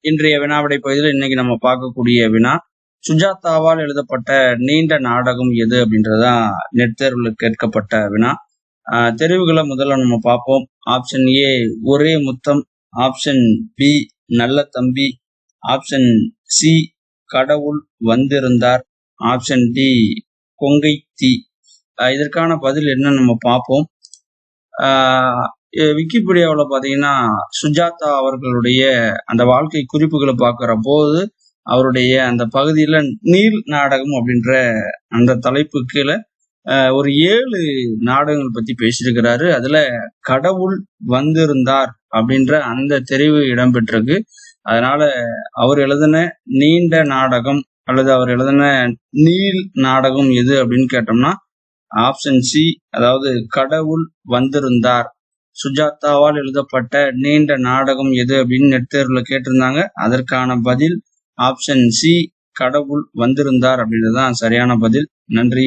இன்றைய வினாவிடை பகுதியில் இன்னைக்கு நம்ம பார்க்கக்கூடிய வினா, சுஜாதாவால் எழுதப்பட்ட நீண்ட நாடகம் எது அப்படின்றதான் நெட் தேர்வுல கேட்கப்பட்ட வினா. தெரிவுகளை முதல்ல நம்ம பார்ப்போம். ஆப்ஷன் ஏ ஒரே முத்தம், ஆப்ஷன் பி நல்ல தம்பி, ஆப்ஷன் சி கடவுள் வந்திருந்தார், ஆப்ஷன் டி கொங்கை தீ. இதற்கான பதில் என்ன நம்ம பார்ப்போம். விக்கிபீடியாவில் பார்த்தீங்கன்னா சுஜாதா அவர்களுடைய அந்த வாழ்க்கை குறிப்புகளை பார்க்குற போது அவருடைய அந்த பகுதியில நீர் நாடகம் அப்படின்ற அந்த தலைப்பு கீழே ஒரு 7 நாடகங்கள் பத்தி பேசியிருக்கிறாரு. அதுல கடவுள் வந்திருந்தார் அப்படின்ற அந்த தெரிவு இடம்பெற்றிருக்கு. அதனால அவர் எழுதின நீண்ட நாடகம் அல்லது அவர் எழுதின நீள் நாடகம் எது அப்படின்னு கேட்டோம்னா ஆப்ஷன் சி, அதாவது கடவுள் வந்திருந்தார். சுஜாதாவால் எழுதப்பட்ட நீண்ட நாடகம் எது அப்படின்னு நெட் தேர்வுல கேட்டிருந்தாங்க. அதற்கான பதில் ஆப்ஷன் சி கடவுள் வந்திருந்தார் அப்படின்றதுதான் சரியான பதில். நன்றி.